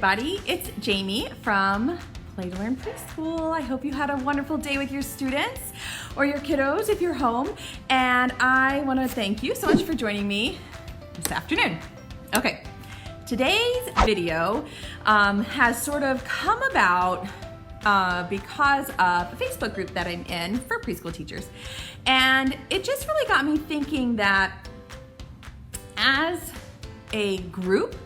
everybody, it's Jamie from Play to Learn Preschool. I hope you had a wonderful day with your students or your kiddos if you're home. And I want to thank you so much for joining me this afternoon. Okay, today's video has sort of come about because of a Facebook group that I'm in for preschool teachers. And it just really got me thinking that as a group,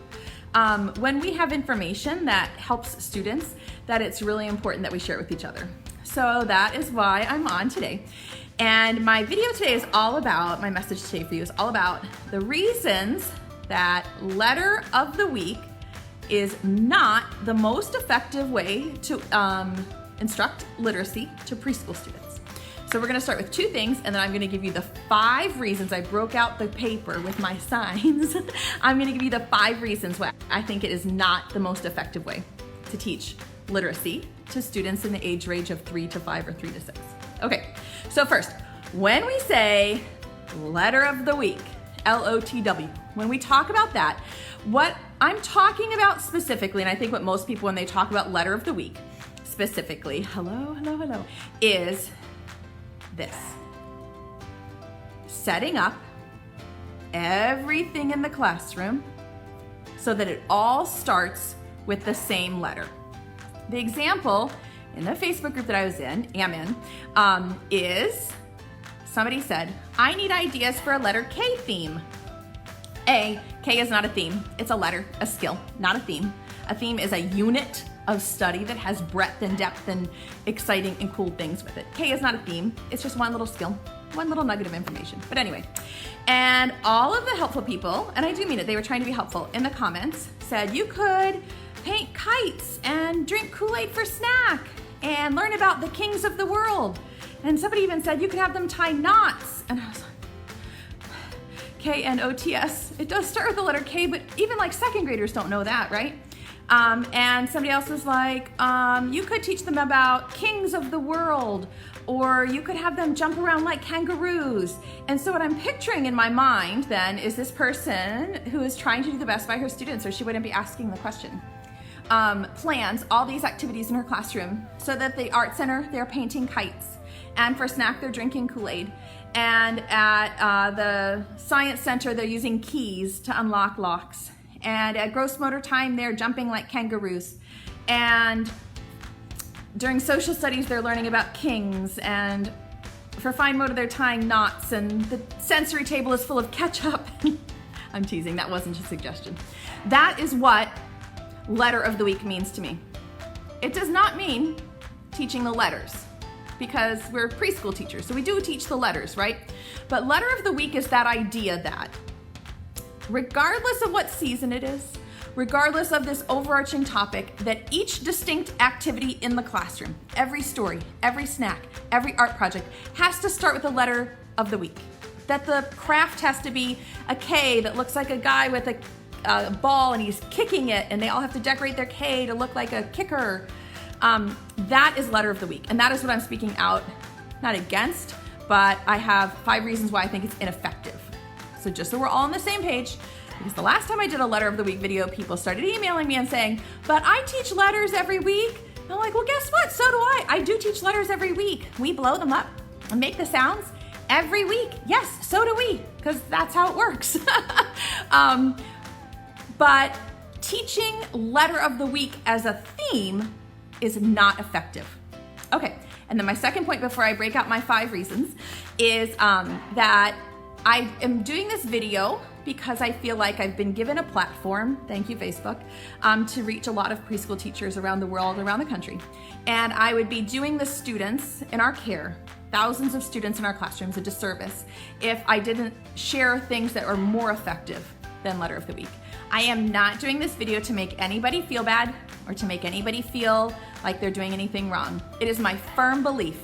when we have information that helps students, that it's really important that we share it with each other. So that is why I'm on today. And my video today is all about, my message today for you is all about the reasons that letter of the week is not the most effective way to instruct literacy to preschool students. So we're gonna start with two things, and then I'm gonna give you the 5 reasons. I broke out the paper with my signs. I'm gonna give you the 5 reasons why I think it is not the most effective way to teach literacy to students in the age range of 3 to 5 or 3 to 6. Okay, so first, when we say letter of the week, LOTW, when we talk about that, what I'm talking about specifically, and I think what most people when they talk about letter of the week specifically, hello, is this: setting up everything in the classroom so that it all starts with the same letter. The example in the Facebook group that I was in, is somebody said, I need ideas for a letter K theme. K is not a theme, it's a letter, a skill, not a theme. A theme is a unit of study that has breadth and depth and exciting and cool things with it. K is not a theme, it's just one little skill, one little nugget of information. But anyway, and all of the helpful people, and I do mean it, they were trying to be helpful, in the comments said you could paint kites and drink Kool-Aid for snack and learn about the kings of the world. And somebody even said you could have them tie knots. And I was like, K-N-O-T-S. It does start with the letter K, but even like second graders don't know that, right? And somebody else was like, you could teach them about kings of the world, or you could have them jump around like kangaroos. And so what I'm picturing in my mind then is this person who is trying to do the best by her students, or she wouldn't be asking the question. Plans all these activities in her classroom so that the art center, they're painting kites. And for snack, they're drinking Kool-Aid. And at the science center, they're using keys to unlock locks. And at gross motor time, they're jumping like kangaroos. And during social studies, they're learning about kings. And for fine motor, they're tying knots. And the sensory table is full of ketchup. I'm teasing, that wasn't a suggestion. That is what letter of the week means to me. It does not mean teaching the letters, because we're preschool teachers, so we do teach the letters, right? But letter of the week is that idea that regardless of what season it is, regardless of this overarching topic, that each distinct activity in the classroom, every story, every snack, every art project has to start with the letter of the week. That the craft has to be a K that looks like a guy with a ball and he's kicking it, and they all have to decorate their K to look like a kicker. That is letter of the week, and that is what I'm speaking out, not against, but I have 5 reasons why I think it's ineffective. So just so we're all on the same page, because the last time I did a letter of the week video, people started emailing me and saying, but I teach letters every week. And I'm like, well, guess what? So do I. I do teach letters every week. We blow them up and make the sounds every week. Yes, so do we, because that's how it works. But teaching letter of the week as a theme is not effective. Okay, and then my second point before I break out my 5 reasons is that I am doing this video because I feel like I've been given a platform, thank you Facebook, to reach a lot of preschool teachers around the world, around the country. And I would be doing the students in our care, thousands of students in our classrooms, a disservice if I didn't share things that are more effective than letter of the week. I am not doing this video to make anybody feel bad or to make anybody feel like they're doing anything wrong. It is my firm belief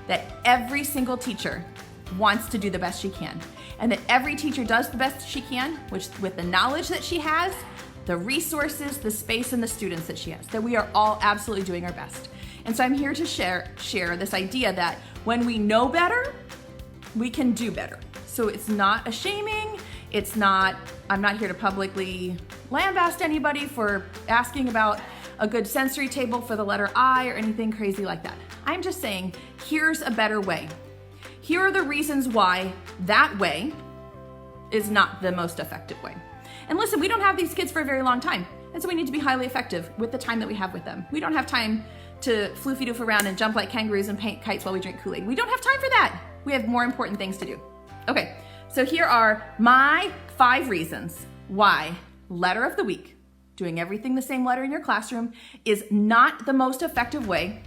that every single teacher wants to do the best she can, and that every teacher does the best she can, which with the knowledge that she has, the resources, the space, and the students that she has, that we are all absolutely doing our best. And so I'm here to share this idea that when we know better, we can do better. So it's not a shaming, it's not, I'm not here to publicly lambast anybody for asking about a good sensory table for the letter I or anything crazy like that. I'm just saying, here's a better way. Here are the reasons why that way is not the most effective way. And listen, we don't have these kids for a very long time, and so we need to be highly effective with the time that we have with them. We don't have time to floofy-doof around and jump like kangaroos and paint kites while we drink Kool-Aid. We don't have time for that. We have more important things to do. Okay, so here are my 5 reasons why letter of the week, doing everything the same letter in your classroom, is not the most effective way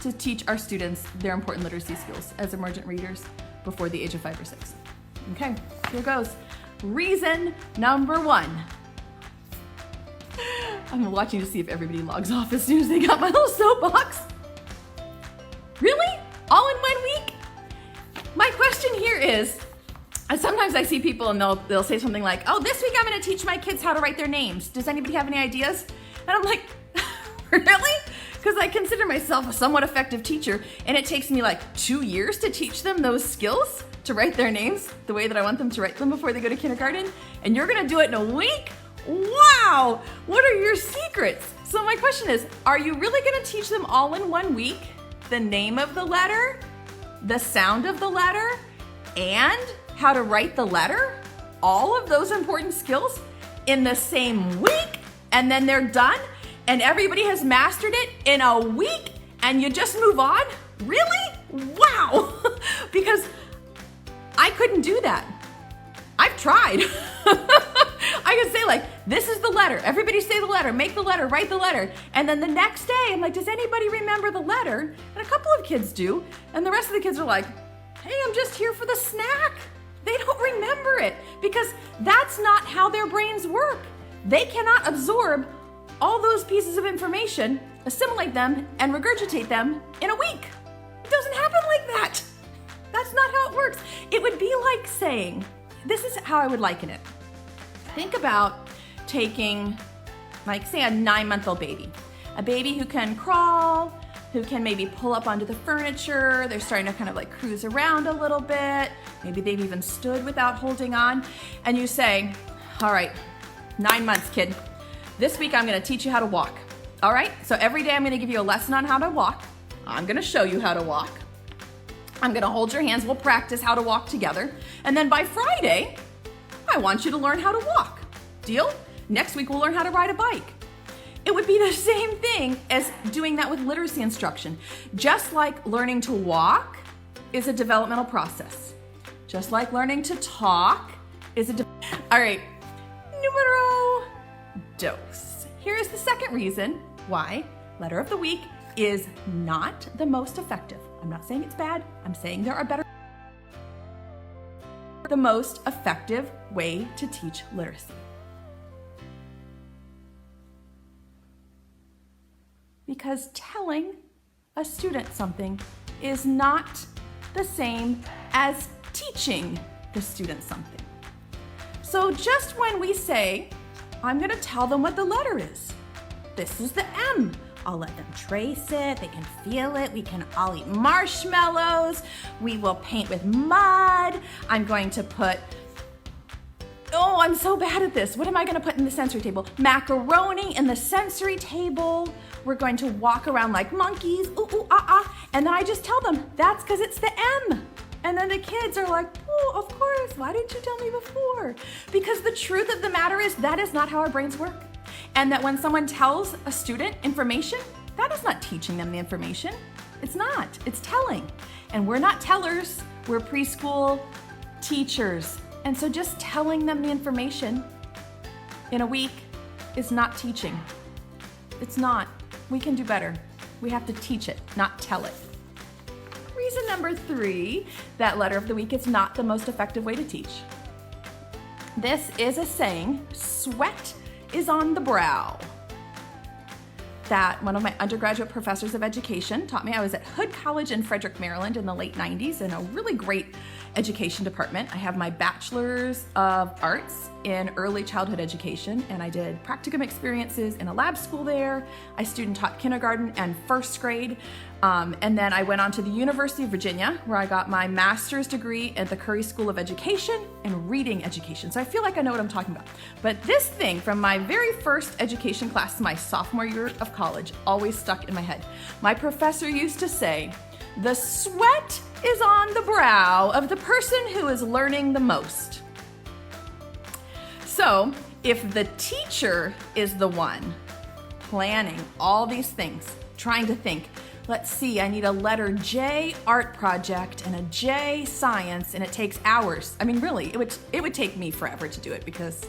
to teach our students their important literacy skills as emergent readers before the age of 5 or 6. Okay, here goes. Reason number 1. I'm watching to see if everybody logs off as soon as they got my little soapbox. Really? All in 1 week? My question here is, sometimes I see people and they'll say something like, oh, this week I'm gonna teach my kids how to write their names. Does anybody have any ideas? And I'm like, really? Because I consider myself a somewhat effective teacher, and it takes me like 2 years to teach them those skills to write their names the way that I want them to write them before they go to kindergarten, and you're gonna do it in a week? Wow, what are your secrets? So my question is, are you really gonna teach them all in 1 week? The name of the letter, the sound of the letter, and how to write the letter? All of those important skills in the same week, and then they're done? And everybody has mastered it in a week, and you just move on? Really? Wow! Because I couldn't do that. I've tried. I could say like, this is the letter. Everybody say the letter, make the letter, write the letter. And then the next day, I'm like, does anybody remember the letter? And a couple of kids do. And the rest of the kids are like, hey, I'm just here for the snack. They don't remember it because that's not how their brains work. They cannot absorb all those pieces of information, assimilate them, and regurgitate them in a week. It doesn't happen like that. That's not how it works. It would be like saying, this is how I would liken it. Think about taking, like, say, a 9-month-old baby. A baby who can crawl, who can maybe pull up onto the furniture. They're starting to kind of like cruise around a little bit. Maybe they've even stood without holding on. And you say, all right, 9 months, kid. This week I'm gonna teach you how to walk. All right, so every day I'm gonna give you a lesson on how to walk. I'm gonna show you how to walk. I'm gonna hold your hands, we'll practice how to walk together. And then by Friday, I want you to learn how to walk. Deal? Next week we'll learn how to ride a bike. It would be the same thing as doing that with literacy instruction. Just like learning to walk is a developmental process. Just like learning to talk is all right, numero dos. Here's the second reason why letter of the week is not the most effective. I'm not saying it's bad. I'm saying there are better. The most effective way to teach literacy. Because telling a student something is not the same as teaching the student something. So just when we say, I'm gonna tell them what the letter is. This is the M. I'll let them trace it, they can feel it, we can all eat marshmallows, we will paint with mud, I'm going to put, oh, I'm so bad at this. What am I gonna put in the sensory table? Macaroni in the sensory table. We're going to walk around like monkeys, ooh, ooh, ah, ah. And then I just tell them, that's because it's the M. And then the kids are like, oh, of course, why didn't you tell me before? Because the truth of the matter is that is not how our brains work. And that when someone tells a student information, that is not teaching them the information. It's not, it's telling. And we're not tellers, we're preschool teachers. And so just telling them the information in a week is not teaching. It's not. We can do better. We have to teach it, not tell it. Reason number 3, that letter of the week is not the most effective way to teach. This is a saying, sweat is on the brow. That one of my undergraduate professors of education taught me. I was at Hood College in Frederick, Maryland in the late 90s in a really great education department. I have my bachelor's of arts in early childhood education, and I did practicum experiences in a lab school there. I student taught kindergarten and first grade And then I went on to the University of Virginia, where I got my master's degree at the Curry School of Education in reading education. So I feel like I know what I'm talking about. But this thing from my very first education class, my sophomore year of college, always stuck in my head. My professor used to say, "The sweat is on the brow of the person who is learning the most." So if the teacher is the one planning all these things, trying to think, let's see, I need a letter J art project and a J science, and it takes hours. I mean, really, it would take me forever to do it because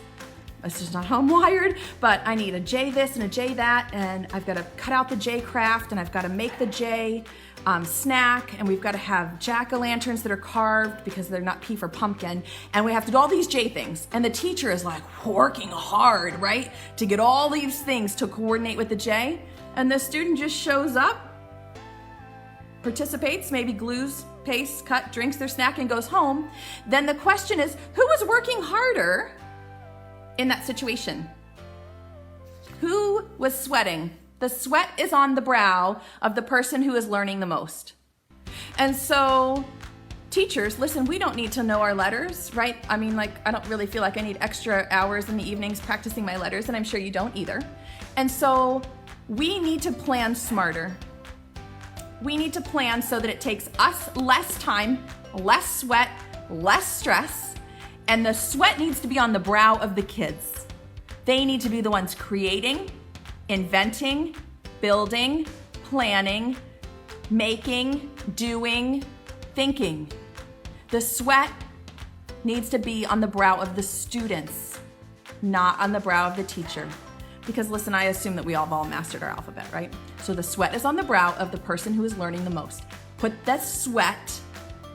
that's just not how I'm wired, but I need a J this and a J that, and I've got to cut out the J craft, and I've got to make the J snack, and we've got to have jack-o'-lanterns that are carved because they're not P for pumpkin, and we have to do all these J things, and the teacher is like working hard, right, to get all these things to coordinate with the J, and the student just shows up, participates, maybe glues, pastes, cut, drinks their snack, and goes home. Then the question is, who was working harder in that situation? Who was sweating? The sweat is on the brow of the person who is learning the most. And so teachers, listen, we don't need to know our letters, right? I mean, like, I don't really feel like I need extra hours in the evenings practicing my letters, and I'm sure you don't either. And so we need to plan smarter. We need to plan so that it takes us less time, less sweat, less stress, and the sweat needs to be on the brow of the kids. They need to be the ones creating, inventing, building, planning, making, doing, thinking. The sweat needs to be on the brow of the students, not on the brow of the teacher. Because listen, I assume that we all have all mastered our alphabet, right? So the sweat is on the brow of the person who is learning the most. Put that sweat,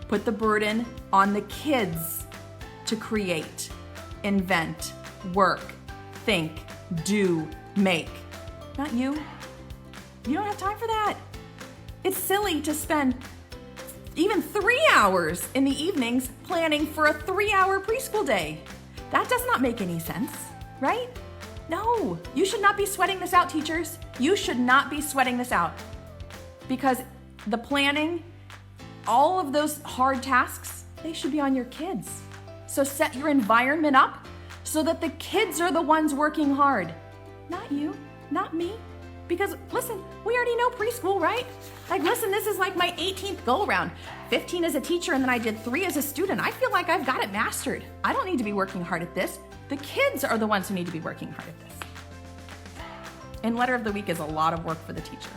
put the burden on the kids to create, invent, work, think, do, make. Not you. You don't have time for that. It's silly to spend even 3 hours in the evenings planning for a 3-hour preschool day. That does not make any sense, right? No, you should not be sweating this out, teachers. You should not be sweating this out because the planning, all of those hard tasks, they should be on your kids. So set your environment up so that the kids are the ones working hard, not you, not me. Because listen, we already know preschool, right? Like, listen, this is like my 18th go around. 15 as a teacher, and then I did 3 as a student. I feel like I've got it mastered. I don't need to be working hard at this. The kids are the ones who need to be working hard at this. And letter of the week is a lot of work for the teacher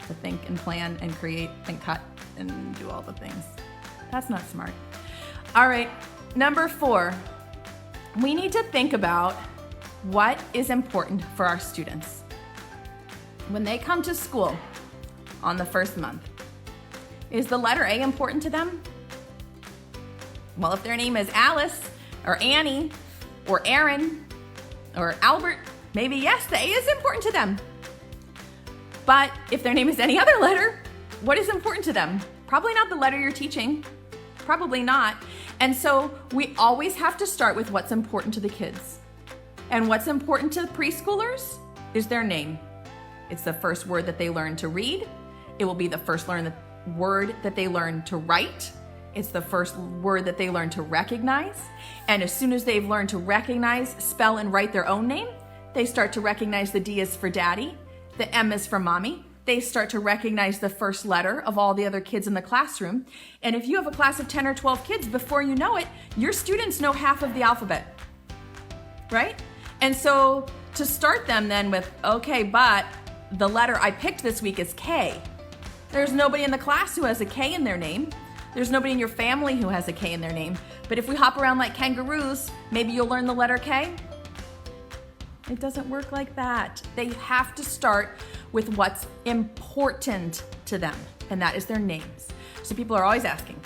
to think and plan and create and cut and do all the things. That's not smart. All right, number 4, we need to think about what is important for our students. When they come to school on the first month, is the letter A important to them? Well, if their name is Alice or Annie or Aaron or Albert, maybe yes, the A is important to them. But if their name is any other letter, what is important to them? Probably not the letter you're teaching. Probably not. And so we always have to start with what's important to the kids. And what's important to preschoolers is their name. It's the first word that they learn to read. It will be the first word that they learn to write. It's the first word that they learn to recognize. And as soon as they've learned to recognize, spell, and write their own name, they start to recognize the D is for daddy, the M is for mommy. They start to recognize the first letter of all the other kids in the classroom. And if you have a class of 10 or 12 kids, before you know it, your students know half of the alphabet, right? And so to start them then with, okay, but the letter I picked this week is K. There's nobody in the class who has a K in their name. There's nobody in your family who has a K in their name. But if we hop around like kangaroos, maybe you'll learn the letter K. It doesn't work like that. They have to start with what's important to them, and that is their names. So people are always asking,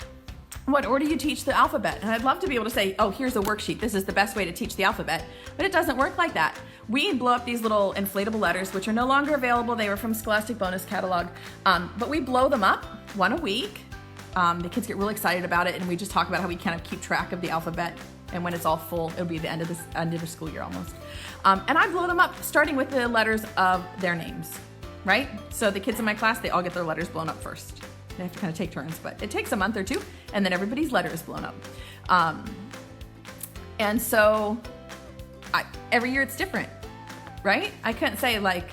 what order do you teach the alphabet? And I'd love to be able to say, oh, here's a worksheet. This is the best way to teach the alphabet. But it doesn't work like that. We blow up these little inflatable letters, which are no longer available. They were from Scholastic Bonus Catalog. But we blow them up 1 a week. The kids get really excited about it, and we just talk about how we kind of keep track of the alphabet. And when it's all full, it'll be the end of the school year almost. And I blow them up starting with the letters of their names. right? So the kids in my class, they all get their letters blown up first. They have to kind of take turns, but it takes a month or two, and then everybody's letter is blown up. And so every year it's different, right? I couldn't say like,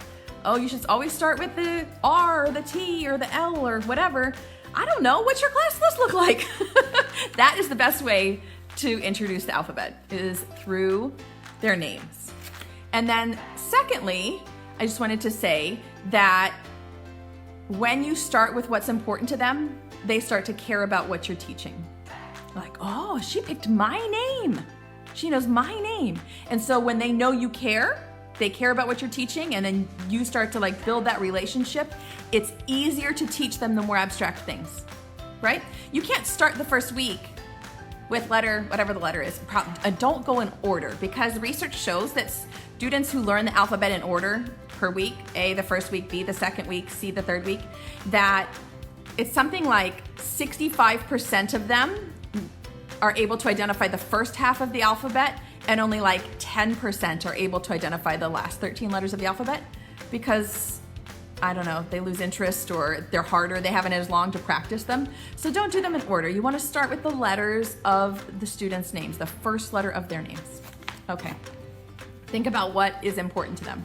oh, you should always start with the R or the T or the L or whatever. I don't know. What's your class list look like? That is the best way to introduce the alphabet, is through their names. And then secondly, I just wanted to say that when you start with what's important to them, they start to care about what you're teaching. Like, oh, she picked my name. She knows my name. And so when they know you care, they care about what you're teaching, and then you start to like build that relationship, it's easier to teach them the more abstract things, right? You can't start the first week with letter, whatever the letter is. Don't go in order, because research shows that students who learn the alphabet in order per week, A the first week, B the second week, C the third week, that it's something like 65% of them are able to identify the first half of the alphabet, and only like 10% are able to identify the last 13 letters of the alphabet, because, I don't know, they lose interest or they're harder, they haven't as long to practice them. So don't do them in order. You want to start with the letters of the students' names, the first letter of their names. Okay, think about what is important to them.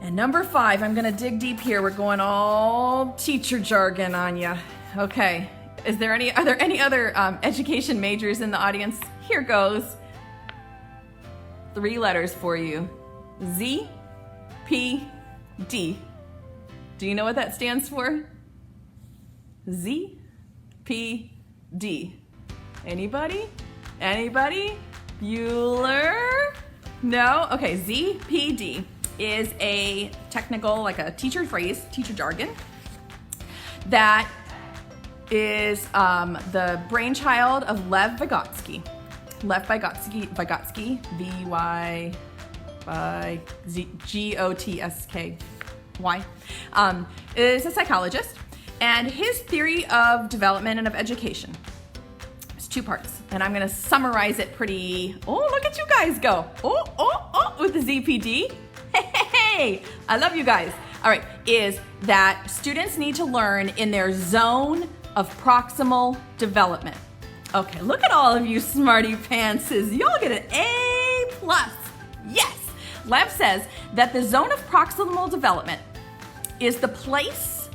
And number 5, I'm gonna dig deep here. We're going all teacher jargon on you. Okay, are there any other education majors in the audience? Here goes. 3 letters for you. Z.P.D. Do you know what that stands for? Z.P.D. Anybody? Anybody? Bueller? No? Okay, Z.P.D. is a technical, like a teacher phrase, teacher jargon, that is the brainchild of Lev Vygotsky. Lev Vygotsky, V-Y-G-O-T-S-K-Y, is a psychologist, and his theory of development and of education is 2 parts, and I'm gonna summarize it pretty, oh, look at you guys go, with the Z.P.D. Hey, I love you guys. All right, is that students need to learn in their zone of proximal development. Okay, look at all of you smarty pantses. Y'all get an A+. Yes. Lev says that the zone of proximal development is the place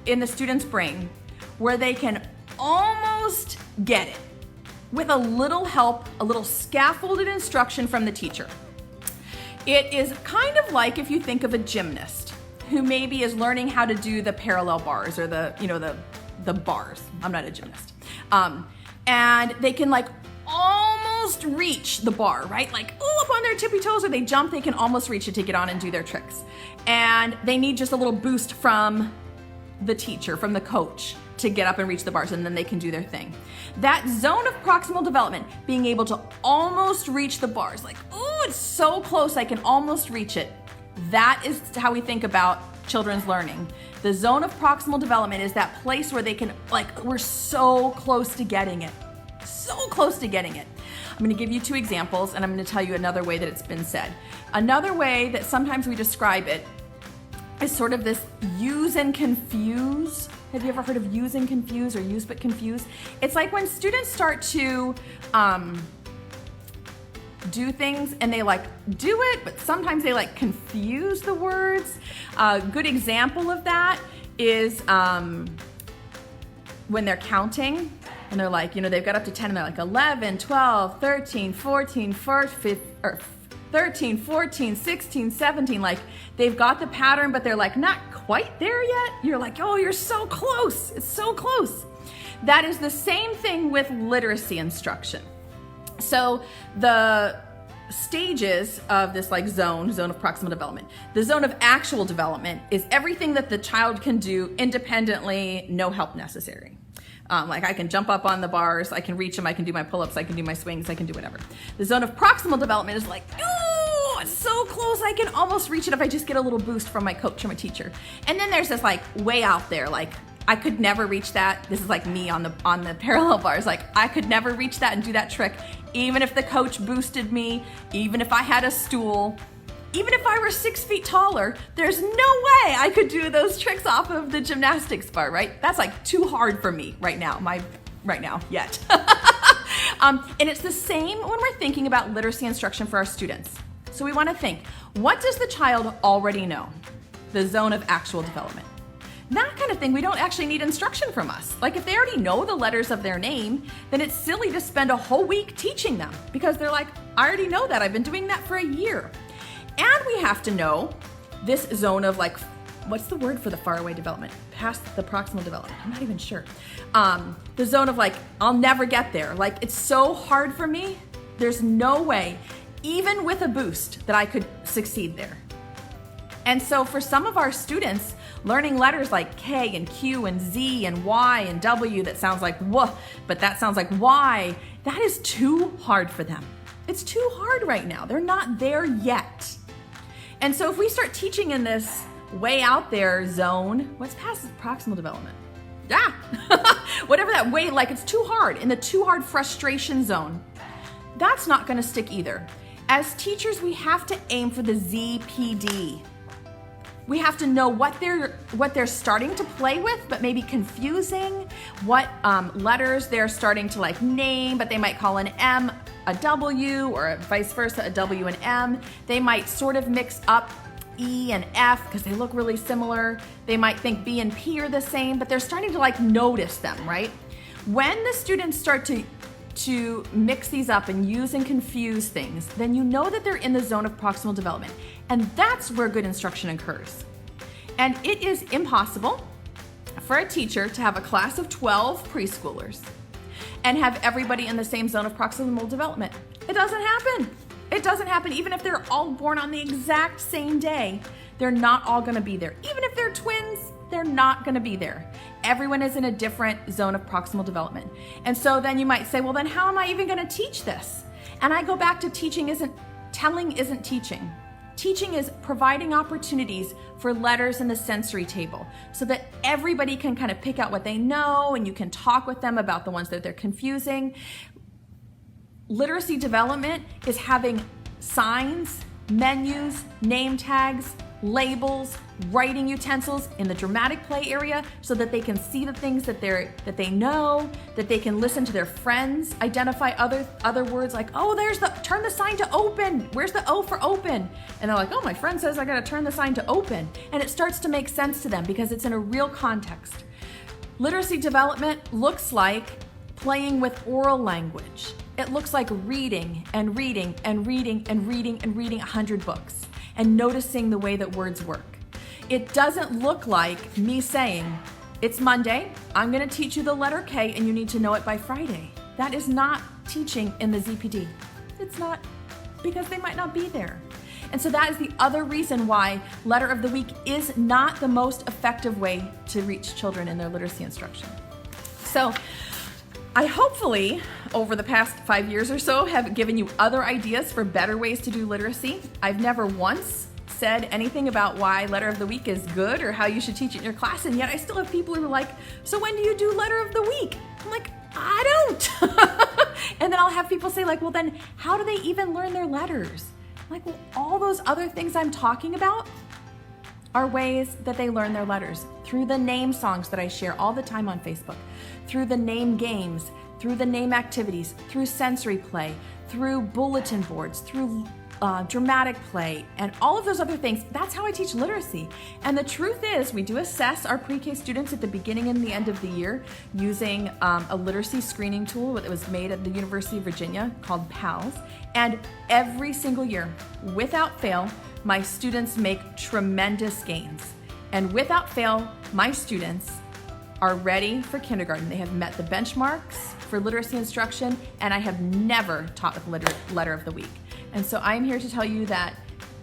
in the student's brain where they can almost get it with a little help, a little scaffolded instruction from the teacher. It is kind of like if you think of a gymnast who maybe is learning how to do the parallel bars or the bars. I'm not a gymnast. And they can like almost reach the bar, right? Like, up on their tippy toes, or they jump, they can almost reach it to get on and do their tricks. And they need just a little boost from the teacher, from the coach, to get up and reach the bars, and then they can do their thing. That zone of proximal development, being able to almost reach the bars, like, oh, it's so close, I can almost reach it. That is how we think about children's learning. The zone of proximal development is that place where they can, like, we're so close to getting it. So close to getting it. I'm going to give you 2 examples, and I'm going to tell you another way that it's been said. Another way that sometimes we describe it is sort of this use and confuse. Have you ever heard of use and confuse, or use but confuse? It's like when students start to do things and they like do it, but sometimes they like confuse the words. A good example of that is when they're counting and they're like, they've got up to 10 and they're like 11, 12, 13, 14, 13, 14, 16, 17, like they've got the pattern, but they're like not quite there yet. You're like, oh, you're so close. It's so close. That is the same thing with literacy instruction. So the stages of this like zone of proximal development. The zone of actual development is everything that the child can do independently, no help necessary. Like I can jump up on the bars, I can reach them, I can do my pull-ups, I can do my swings, I can do whatever. The zone of proximal development is like, oh, it's so close, I can almost reach it if I just get a little boost from my coach or my teacher. And then there's this like way out there, like I could never reach that. This is like me on the parallel bars. Like I could never reach that and do that trick, even if the coach boosted me, even if I had a stool. even if I were 6 feet taller, there's no way I could do those tricks off of the gymnastics bar, right? That's like too hard for me right now, yet. And it's the same when we're thinking about literacy instruction for our students. So we want to think, what does the child already know? The zone of actual development. That kind of thing, we don't actually need instruction from us. Like if they already know the letters of their name, then it's silly to spend a whole week teaching them because they're like, I already know that. I've been doing that for a year. And we have to know this zone of like, what's the word for the faraway development? Past the proximal development. I'm not even sure. The zone of like, I'll never get there. Like it's so hard for me. There's no way, even with a boost, that I could succeed there. And so for some of our students, learning letters like K and Q and Z and Y and W that sounds like woof, but that sounds like Y, that is too hard for them. It's too hard right now. They're not there yet. And so if we start teaching in this way out there zone, what's past proximal development? Yeah, whatever that way, like it's too hard, in the too hard frustration zone, that's not gonna stick either. As teachers, we have to aim for the Z.P.D. We have to know what they're starting to play with, but maybe confusing, what letters they're starting to like name, but they might call an M a W or vice versa, a W and M. They might sort of mix up E and F because they look really similar. They might think B and P are the same, but they're starting to like notice them, right? When the students start to mix these up and use and confuse things, then you know that they're in the zone of proximal development. And that's where good instruction occurs. And it is impossible for a teacher to have a class of 12 preschoolers and have everybody in the same zone of proximal development. It doesn't happen. It doesn't happen. Even if they're all born on the exact same day, they're not all gonna be there. Even if they're twins, they're not gonna be there. Everyone is in a different zone of proximal development. And so then you might say, well, then how am I even gonna teach this? And I go back to telling isn't teaching. Teaching is providing opportunities for letters in the sensory table so that everybody can kind of pick out what they know and you can talk with them about the ones that they're confusing. Literacy development is having signs, menus, name tags, labels, writing utensils in the dramatic play area so that they can see the things that they know, that they can listen to their friends, identify other words like, oh, turn the sign to open. Where's the O for open? And they're like, oh, my friend says I gotta turn the sign to open. And it starts to make sense to them because it's in a real context. Literacy development looks like playing with oral language. It looks like reading and reading and reading and reading and reading 100 books and noticing the way that words work. It doesn't look like me saying, it's Monday, I'm gonna teach you the letter K and you need to know it by Friday. That is not teaching in the Z.P.D. It's not, because they might not be there. And so that is the other reason why Letter of the Week is not the most effective way to reach children in their literacy instruction. So I hopefully, over the past 5 years or so, have given you other ideas for better ways to do literacy. I've never once said anything about why Letter of the Week is good or how you should teach it in your class, and yet I still have people who are like, so when do you do Letter of the Week? I'm like, I don't. And then I'll have people say like, well then, how do they even learn their letters? I'm like, well, all those other things I'm talking about are ways that they learn their letters through the name songs that I share all the time on Facebook, through the name games, through the name activities, through sensory play, through bulletin boards, through dramatic play, and all of those other things. That's how I teach literacy. And the truth is, we do assess our pre-K students at the beginning and the end of the year using a literacy screening tool that was made at the University of Virginia called PALS. And every single year, without fail, my students make tremendous gains. And without fail, my students are ready for kindergarten. They have met the benchmarks for literacy instruction, and I have never taught with Letter of the Week. And so I'm here to tell you that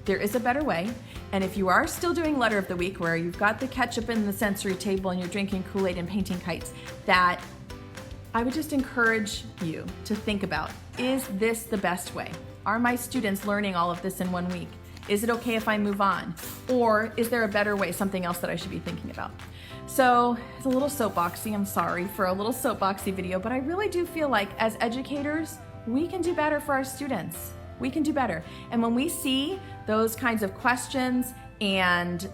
there is a better way. And if you are still doing Letter of the Week, where you've got the ketchup in the sensory table and you're drinking Kool-Aid and painting kites, that I would just encourage you to think about, is this the best way? Are my students learning all of this in 1 week? Is it okay if I move on? Or is there a better way, something else that I should be thinking about? So it's a little soapboxy, I'm sorry for a little soapboxy video, but I really do feel like as educators, we can do better for our students. We can do better. And when we see those kinds of questions and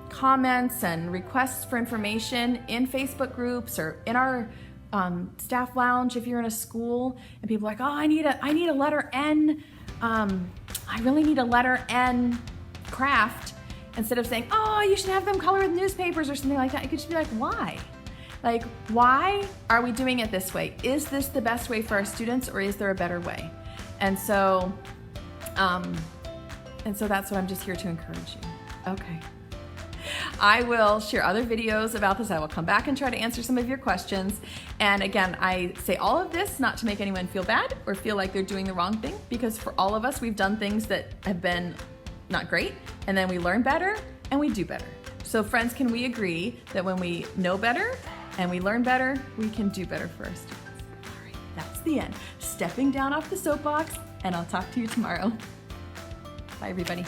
comments and requests for information in Facebook groups or in our staff lounge, if you're in a school, and people are like, oh, I need a letter N, I really need a letter N craft, instead of saying, oh, you should have them color with newspapers or something like that, you could just be like, why? Like, why are we doing it this way? Is this the best way for our students, or is there a better way? And so that's what I'm just here to encourage you. Okay. I will share other videos about this. I will come back and try to answer some of your questions. And again, I say all of this not to make anyone feel bad or feel like they're doing the wrong thing, because for all of us, we've done things that have been not great, and then we learn better and we do better. So friends, can we agree that when we know better and we learn better, we can do better for our students? All right, that's the end. Stepping down off the soapbox, and I'll talk to you tomorrow. Bye, everybody.